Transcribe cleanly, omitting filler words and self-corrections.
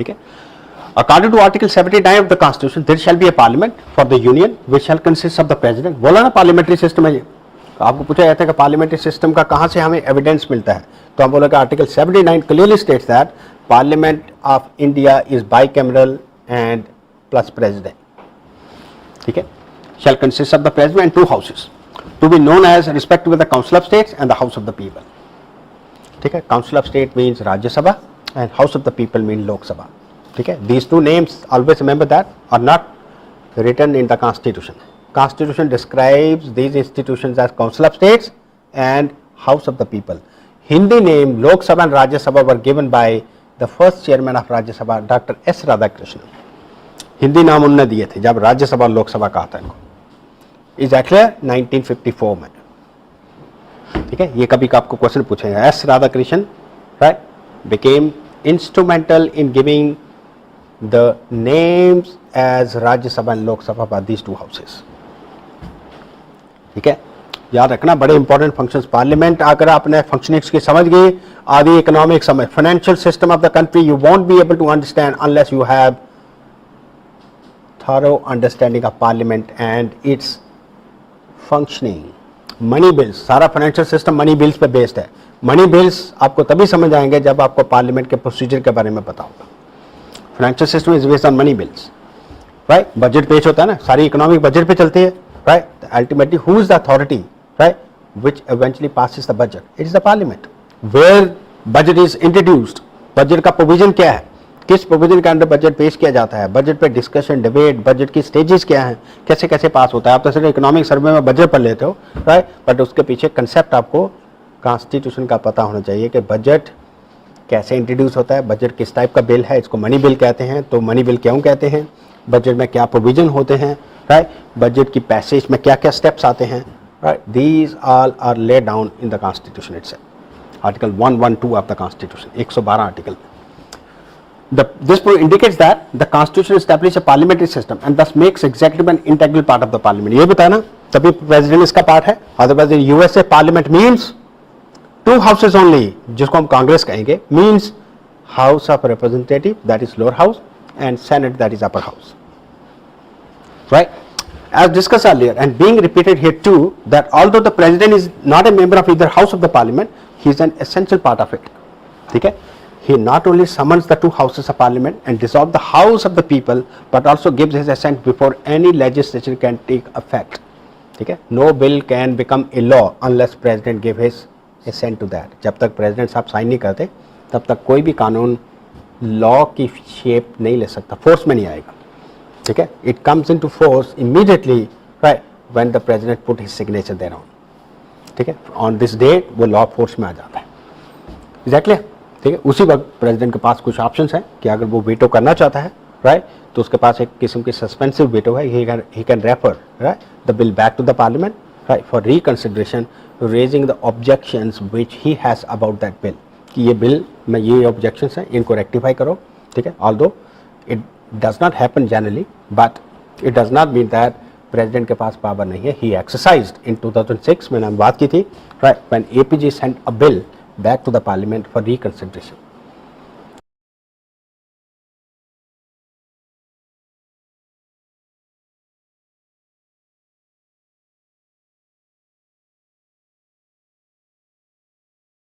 ठीक है। According to Article 79 of the Constitution, there shall be a parliament for the union which shall consist of the president. बोला ना parliamentary system है ये, तो आपको पूछा जाता है कि पार्लियामेंट्री सिस्टम का कहाँ से हमें एविडेंस मिलता है, तो हम बोलेंगे article 79 clearly states that parliament of India is bicameral and plus president, ठीक है, shall consist of the president and 2 houses to be known as respectively the council of states and the house of the people, ठीक है। council of state means राज्य सभा and house of the people means लोक सभा, ठीक है। these 2 names always remember that are not written in the constitution describes these institutions as council of states and house of the people. Hindi name Lok Sabha and Rajya Sabha were given by the first chairman of Rajya Sabha, Dr. S. Radhakrishnan. Hindi नाम उन्होंने दिए थे जब राज्यसभा लोकसभा कहा था इनको, exactly 1954 में, ठीक है। ये कभी का आपको क्वेश्चन पूछेगा, S Radhakrishnan right became instrumental in giving the names as Rajya Sabha and Lok Sabha for these 2 houses, ठीक है। याद रखना बड़े इंपॉर्टेंट फंक्शंस, पार्लियामेंट अगर आपने फंक्शनिंग्स की समझ गई, आदि इकोनॉमिक समझ, financial system of the country you won't be able to understand unless you have thorough understanding of parliament and its functioning. Money bills, सारा फाइनेंशियल सिस्टम मनी बिल्स पे based है। मनी बिल्स आपको तभी समझ आएंगे जब आपको पार्लियामेंट के प्रोसीजर के बारे में पता होगा। Financial system is based on money bills, right. Budget पेश होता है ना, सारी इकोनॉमिक बजट पे चलती है, right. Ultimately who is the authority, right, which eventually passes the budget, it is the parliament. Where budget is introduced, budget का provision क्या है, किस प्रोविजन के अंडर बजट पेश किया जाता है, बजट पे डिस्कशन, डिबेट, बजट की स्टेजेस क्या हैं, कैसे कैसे पास होता है। आप तो सिर्फ इकोनॉमिक सर्वे में बजट पढ़ लेते हो, राइट, बट उसके पीछे कंसेप्ट आपको कॉन्स्टिट्यूशन का पता होना चाहिए कि बजट कैसे इंट्रोड्यूस होता है, बजट किस टाइप का बिल है, इसको मनी बिल कहते हैं, तो मनी बिल क्यों कहते हैं, बजट में क्या प्रोविजन होते हैं, राइट, बजट की पैसेज में क्या क्या स्टेप्स आते हैं, right, these all are laid down in the constitution itself, article 112 of the constitution, 112 article. This indicates that the Constitution establishes a parliamentary system and thus makes executive an integral part of the parliament. ये बताया ना, तभी president इसका part है। Otherwise USA parliament means 2 houses only, जिसको हम कांग्रेस कहेंगे, means house of representative that is lower house and senate that is upper house, right. As discussed earlier and being repeated here too, that although the president is not a member of either house of the parliament, he is an essential part of it, ठीक है। He not only summons the 2 houses of parliament and dissolves the house of the people, but also gives his assent before any legislation can take effect, ठीक है। No bill can become a law unless president give his assent to that. जब तक president साहब sign नहीं करते तब तक कोई भी कानून लॉ की शेप नहीं ले सकता, फोर्स में नहीं आएगा, ठीक है। It comes into force immediately, right, when the president put his signature thereon, ठीक है। On this date वो लॉ फोर्स में आ जाता है, एग्जैक्टली, ठीक है। उसी वक्त प्रेसिडेंट के पास कुछ ऑप्शंस हैं कि अगर वो वीटो करना चाहता है, राइट, तो उसके पास एक किस्म की सस्पेंसिव वीटो है, he can refer, right, the bill back to the parliament, right, for reconsideration, raising the objections which he has about that bill, कि ये बिल में ये ऑब्जेक्शंस हैं, इनको रेक्टिफाई करो, ठीक है। Although it does not happen generally, but it does not mean that president के पास पावर नहीं है। ही एक्सरसाइज्ड इन 2006, मैंने बात की थी, right, when APG sent a bill back to the parliament for reconsideration.